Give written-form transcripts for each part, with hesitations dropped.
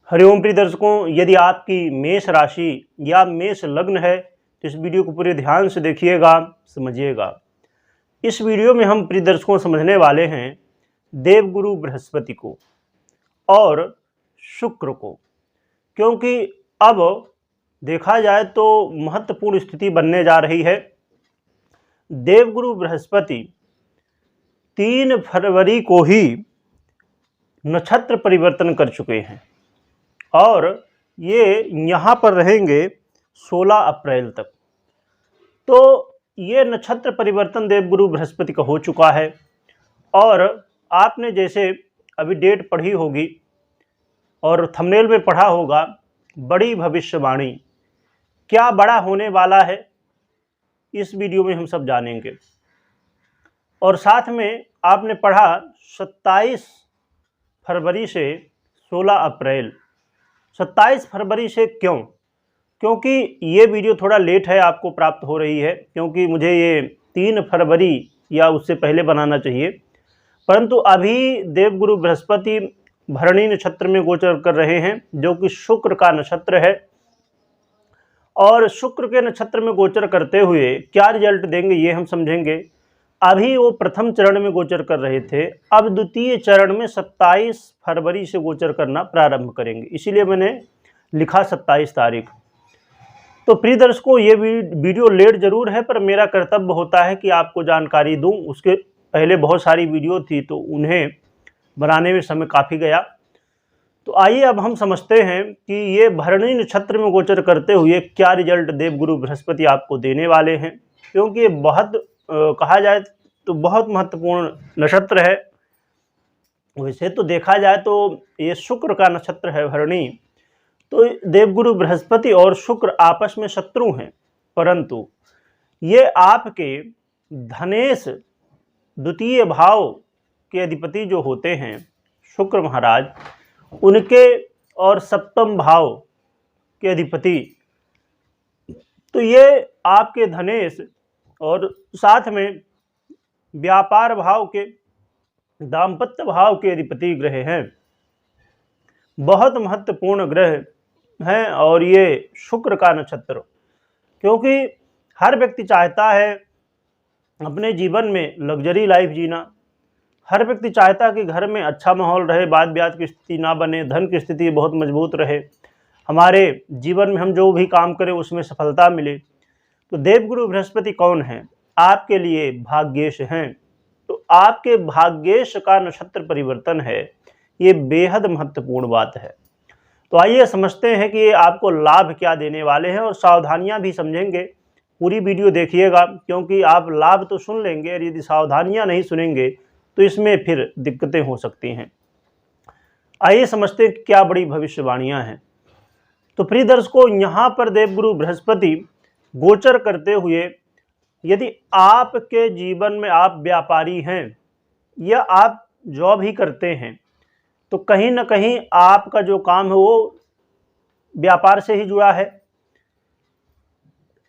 हरिओम प्रिय दर्शकों, यदि आपकी मेष राशि या मेष लग्न है तो इस वीडियो को पूरे ध्यान से देखिएगा, समझिएगा। इस वीडियो में हम प्रिय दर्शकों समझने वाले हैं देवगुरु बृहस्पति को और शुक्र को, क्योंकि अब देखा जाए तो महत्वपूर्ण स्थिति बनने जा रही है। देवगुरु बृहस्पति 3 फरवरी को ही नक्षत्र परिवर्तन कर चुके हैं और ये यहाँ पर रहेंगे 16 अप्रैल तक। तो ये नक्षत्र परिवर्तन देवगुरु बृहस्पति का हो चुका है और आपने जैसे अभी डेट पढ़ी होगी और थंबनेल में पढ़ा होगा, बड़ी भविष्यवाणी, क्या बड़ा होने वाला है इस वीडियो में हम सब जानेंगे। और साथ में आपने पढ़ा 27 फरवरी से 16 अप्रैल। 27 फरवरी से क्यों? क्योंकि ये वीडियो थोड़ा लेट है आपको प्राप्त हो रही है, क्योंकि मुझे ये 3 फरवरी या उससे पहले बनाना चाहिए, परंतु अभी देवगुरु बृहस्पति भरणी नक्षत्र में गोचर कर रहे हैं, जो कि शुक्र का नक्षत्र है। और शुक्र के नक्षत्र में गोचर करते हुए क्या रिजल्ट देंगे ये हम समझेंगे। अभी वो प्रथम चरण में गोचर कर रहे थे, अब द्वितीय चरण में 27 फरवरी से गोचर करना प्रारंभ करेंगे, इसीलिए मैंने लिखा 27 तारीख। तो प्रिय दर्शकों, ये वीडियो लेट जरूर है, पर मेरा कर्तव्य होता है कि आपको जानकारी दूं। उसके पहले बहुत सारी वीडियो थी तो उन्हें बनाने में समय काफ़ी गया। तो आइए अब हम समझते हैं कि ये भरणी नक्षत्र में गोचर करते हुए क्या रिजल्ट देवगुरु बृहस्पति आपको देने वाले हैं, क्योंकि ये बहुत कहा जाए तो बहुत महत्वपूर्ण नक्षत्र है। वैसे तो देखा जाए तो ये शुक्र का नक्षत्र है भरणी, तो देवगुरु बृहस्पति और शुक्र आपस में शत्रु हैं, परंतु ये आपके धनेश द्वितीय भाव के अधिपति जो होते हैं शुक्र महाराज, उनके और सप्तम भाव के अधिपति, तो ये आपके धनेश और साथ में व्यापार भाव के, दाम्पत्य भाव के अधिपति ग्रह हैं। बहुत महत्वपूर्ण ग्रह हैं और ये शुक्र का नक्षत्र, क्योंकि हर व्यक्ति चाहता है अपने जीवन में लग्जरी लाइफ जीना। हर व्यक्ति चाहता है कि घर में अच्छा माहौल रहे, वाद विवाद की स्थिति ना बने, धन की स्थिति बहुत मजबूत रहे, हमारे जीवन में हम जो भी काम करें उसमें सफलता मिले। तो देवगुरु बृहस्पति कौन है? आपके लिए भाग्येश हैं। तो आपके भाग्येश का नक्षत्र परिवर्तन है, ये बेहद महत्वपूर्ण बात है। तो आइए समझते हैं कि ये आपको लाभ क्या देने वाले हैं और सावधानियां भी समझेंगे। पूरी वीडियो देखिएगा, क्योंकि आप लाभ तो सुन लेंगे और यदि सावधानियां नहीं सुनेंगे तो इसमें फिर दिक्कतें हो सकती हैं। आइए समझते हैं क्या बड़ी भविष्यवाणियां हैं। तो प्रिय दर्शकों, यहाँ पर देवगुरु बृहस्पति गोचर करते हुए, यदि आपके जीवन में आप व्यापारी हैं या आप जॉब ही करते हैं, तो कहीं ना कहीं आपका जो काम है वो व्यापार से ही जुड़ा है,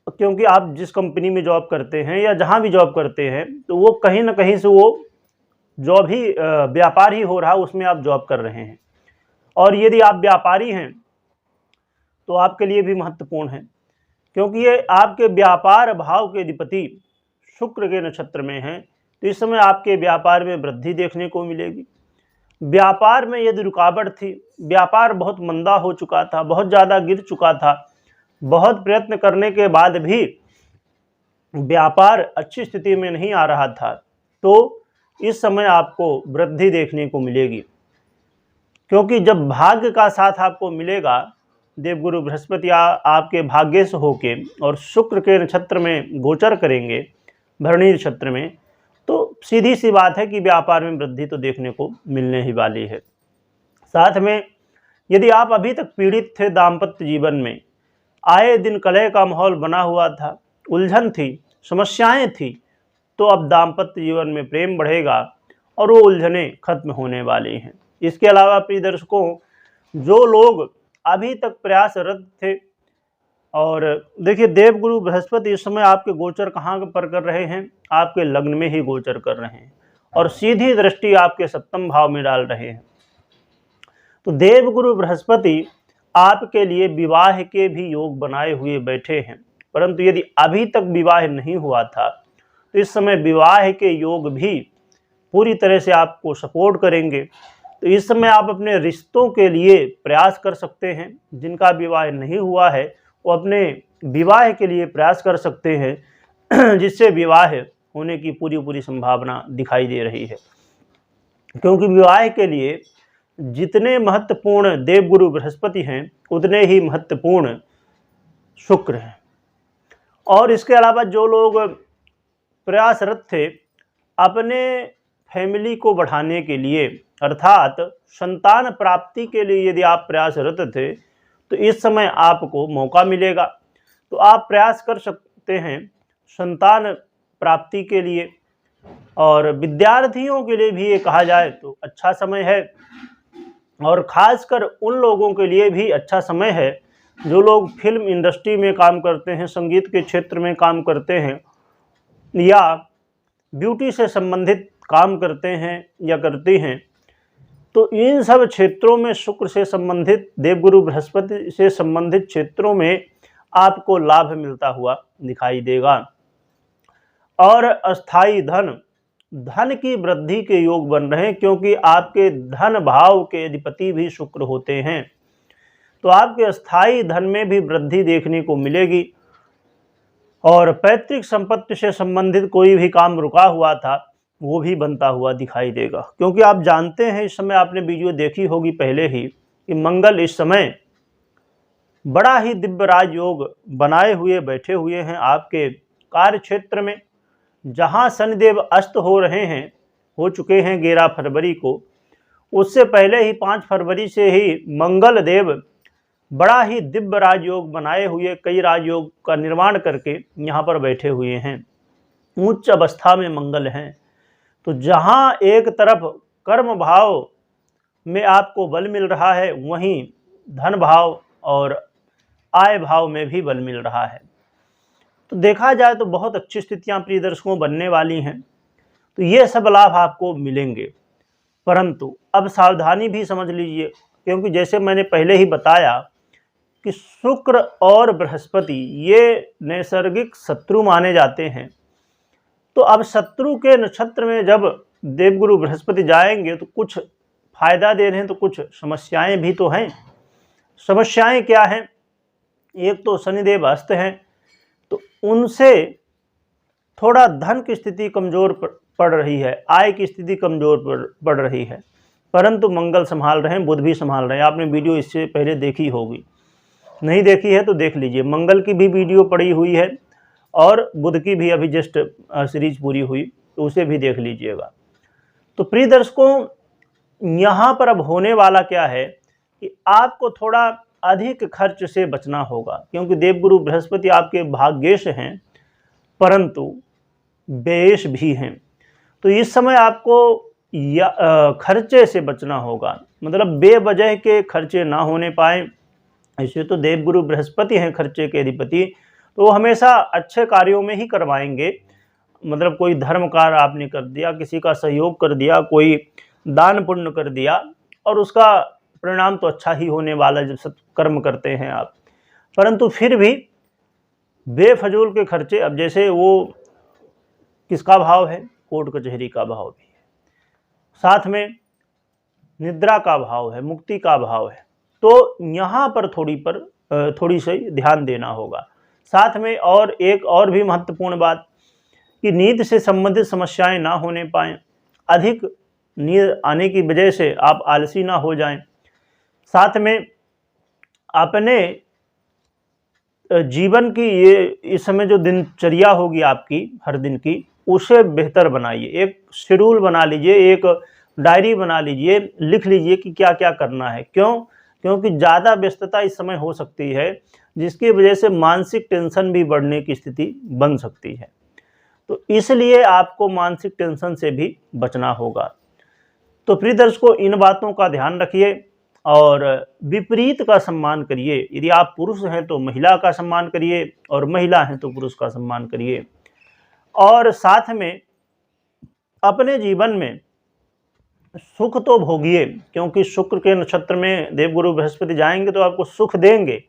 क्योंकि आप जिस कंपनी में जॉब करते हैं या जहां भी जॉब करते हैं तो वो कहीं ना कहीं से वो जॉब ही व्यापार ही हो रहा है, उसमें आप जॉब कर रहे हैं। और यदि आप व्यापारी हैं तो आपके लिए भी महत्वपूर्ण है, क्योंकि ये आपके व्यापार भाव के अधिपति शुक्र के नक्षत्र में हैं। तो इस समय आपके व्यापार में वृद्धि देखने को मिलेगी। व्यापार में यदि रुकावट थी, व्यापार बहुत मंदा हो चुका था, बहुत ज़्यादा गिर चुका था, बहुत प्रयत्न करने के बाद भी व्यापार अच्छी स्थिति में नहीं आ रहा था, तो इस समय आपको वृद्धि देखने को मिलेगी। क्योंकि जब भाग्य का साथ आपको मिलेगा, देवगुरु बृहस्पति आपके भाग्य से होके और शुक्र के नक्षत्र में गोचर करेंगे, भरणी नक्षत्र में, तो सीधी सी बात है कि व्यापार में वृद्धि तो देखने को मिलने ही वाली है। साथ में यदि आप अभी तक पीड़ित थे दाम्पत्य जीवन में, आए दिन कलह का माहौल बना हुआ था, उलझन थी, समस्याएं थी, तो अब दाम्पत्य जीवन में प्रेम बढ़ेगा और वो उलझनें खत्म होने वाली हैं। इसके अलावा प्रिय दर्शकों, जो लोग अभी तक प्रयासरत थे, और देखिए देवगुरु बृहस्पति इस समय आपके गोचर कहाँ पर कर रहे हैं? आपके लग्न में ही गोचर कर रहे हैं और सीधी दृष्टि आपके सप्तम भाव में डाल रहे हैं। तो देवगुरु बृहस्पति आपके लिए विवाह के भी योग बनाए हुए बैठे हैं। परंतु यदि अभी तक विवाह नहीं हुआ था तो इस समय विवाह के योग भी पूरी तरह से आपको सपोर्ट करेंगे। तो इस समय आप अपने रिश्तों के लिए प्रयास कर सकते हैं। जिनका विवाह नहीं हुआ है वो अपने विवाह के लिए प्रयास कर सकते हैं, जिससे विवाह होने की पूरी संभावना दिखाई दे रही है। क्योंकि विवाह के लिए जितने महत्वपूर्ण देवगुरु बृहस्पति हैं उतने ही महत्वपूर्ण शुक्र हैं। और इसके अलावा जो लोग प्रयासरत थे अपने फैमिली को बढ़ाने के लिए, अर्थात संतान प्राप्ति के लिए यदि आप प्रयासरत थे तो इस समय आपको मौका मिलेगा। तो आप प्रयास कर सकते हैं संतान प्राप्ति के लिए। और विद्यार्थियों के लिए भी ये कहा जाए तो अच्छा समय है, और ख़ासकर उन लोगों के लिए भी अच्छा समय है जो लोग फिल्म इंडस्ट्री में काम करते हैं, संगीत के क्षेत्र में काम करते हैं, या ब्यूटी से संबंधित काम करते हैं या करती हैं। तो इन सब क्षेत्रों में शुक्र से संबंधित, देवगुरु बृहस्पति से संबंधित क्षेत्रों में आपको लाभ मिलता हुआ दिखाई देगा। और अस्थाई धन की वृद्धि के योग बन रहे हैं, क्योंकि आपके धन भाव के अधिपति भी शुक्र होते हैं। तो आपके अस्थाई धन में भी वृद्धि देखने को मिलेगी। और पैतृक संपत्ति से संबंधित कोई भी काम रुका हुआ था वो भी बनता हुआ दिखाई देगा। क्योंकि आप जानते हैं, इस समय आपने वीडियो देखी होगी पहले ही, कि मंगल इस समय बड़ा ही दिव्य राजयोग बनाए हुए बैठे हुए हैं आपके कार्य क्षेत्र में। जहां शनिदेव अस्त हो चुके हैं 11 फरवरी को, उससे पहले ही 5 फरवरी से ही मंगल देव बड़ा ही दिव्य राजयोग बनाए हुए, कई राजयोग का निर्माण करके यहाँ पर बैठे हुए हैं। उच्च अवस्था में मंगल हैं। तो जहाँ एक तरफ कर्म भाव में आपको बल मिल रहा है, वहीं धन भाव और आय भाव में भी बल मिल रहा है। तो देखा जाए तो बहुत अच्छी स्थितियां प्रिय दर्शकों बनने वाली हैं। तो ये सब लाभ आपको मिलेंगे। परंतु अब सावधानी भी समझ लीजिए, क्योंकि जैसे मैंने पहले ही बताया कि शुक्र और बृहस्पति ये नैसर्गिक शत्रु माने जाते हैं। तो अब शत्रु के नक्षत्र में जब देवगुरु बृहस्पति जाएंगे तो कुछ फायदा दे रहे हैं, तो कुछ समस्याएं भी तो हैं। समस्याएं क्या हैं? एक तो शनिदेव अस्त हैं, तो उनसे थोड़ा धन की स्थिति कमज़ोर पड़ रही है, आय की स्थिति कमज़ोर पड़ रही है। परंतु मंगल संभाल रहे हैं, बुध भी संभाल रहे हैं। आपने वीडियो इससे पहले देखी होगी, नहीं देखी है तो देख लीजिए। मंगल की भी वीडियो पड़ी हुई है और बुध की भी अभी जस्ट सीरीज पूरी हुई, तो उसे भी देख लीजिएगा। तो प्रिय दर्शकों, यहाँ पर अब होने वाला क्या है कि आपको थोड़ा अधिक खर्च से बचना होगा, क्योंकि देवगुरु बृहस्पति आपके भाग्येश हैं परंतु व्ययेश भी हैं। तो इस समय आपको खर्चे से बचना होगा, मतलब बेवजह के खर्चे ना होने पाए। ऐसे तो देवगुरु बृहस्पति हैं खर्चे के अधिपति, तो वो हमेशा अच्छे कार्यों में ही करवाएंगे। मतलब कोई धर्म कार्य आपने कर दिया, किसी का सहयोग कर दिया, कोई दान पुण्य कर दिया, और उसका परिणाम तो अच्छा ही होने वाला जब सत्कर्म करते हैं आप। परंतु फिर भी बेफजूल के खर्चे, अब जैसे वो किसका भाव है? कोर्ट कचहरी का भाव भी है, साथ में निद्रा का भाव है, मुक्ति का भाव है। तो यहाँ पर थोड़ी सी ध्यान देना होगा। साथ में और एक और भी महत्वपूर्ण बात कि नींद से संबंधित समस्याएं ना होने पाएं, अधिक नींद आने की वजह से आप आलसी ना हो जाएं। साथ में अपने जीवन की ये इस समय जो दिनचर्या होगी आपकी हर दिन की, उसे बेहतर बनाइए। एक शेड्यूल बना लीजिए, एक डायरी बना लीजिए, लिख लीजिए कि क्या क्या करना है। क्योंकि ज़्यादा व्यस्तता इस समय हो सकती है, जिसकी वजह से मानसिक टेंशन भी बढ़ने की स्थिति बन सकती है। तो इसलिए आपको मानसिक टेंशन से भी बचना होगा। तो प्रिय दर्शकों, इन बातों का ध्यान रखिए और विपरीत का सम्मान करिए। यदि आप पुरुष हैं तो महिला का सम्मान करिए, और महिला हैं तो पुरुष का सम्मान करिए। और साथ में अपने जीवन में सुख तो भोगिए, क्योंकि शुक्र के नक्षत्र में देवगुरु बृहस्पति जाएंगे तो आपको सुख देंगे,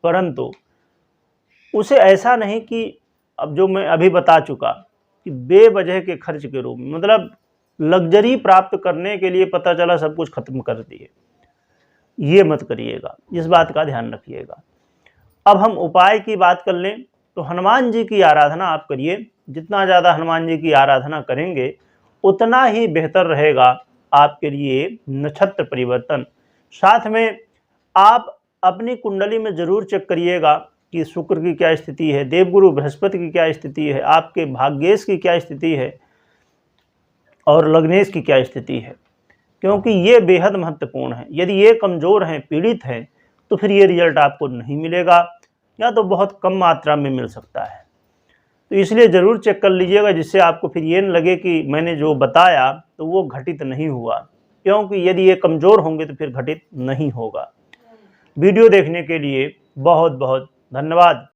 परंतु उसे ऐसा नहीं कि अब जो मैं अभी बता चुका कि बेवजह के खर्च के रूप में, मतलब लग्जरी प्राप्त करने के लिए पता चला सब कुछ खत्म कर दिए, ये मत करिएगा, इस बात का ध्यान रखिएगा। अब हम उपाय की बात कर लें तो हनुमान जी की आराधना आप करिए। जितना ज़्यादा हनुमान जी की आराधना करेंगे उतना ही बेहतर रहेगा आपके लिए नक्षत्र परिवर्तन। साथ में आप अपनी कुंडली में ज़रूर चेक करिएगा कि शुक्र की क्या स्थिति है, देवगुरु बृहस्पति की क्या स्थिति है, आपके भाग्येश की क्या स्थिति है और लग्नेश की क्या स्थिति है, क्योंकि ये बेहद महत्वपूर्ण है। यदि ये कमज़ोर हैं, पीड़ित हैं, तो फिर ये रिजल्ट आपको नहीं मिलेगा या तो बहुत कम मात्रा में मिल सकता है। तो इसलिए ज़रूर चेक कर लीजिएगा, जिससे आपको फिर ये न लगे कि मैंने जो बताया तो वो घटित नहीं हुआ, क्योंकि यदि ये कमज़ोर होंगे तो फिर घटित नहीं होगा। वीडियो देखने के लिए बहुत बहुत धन्यवाद।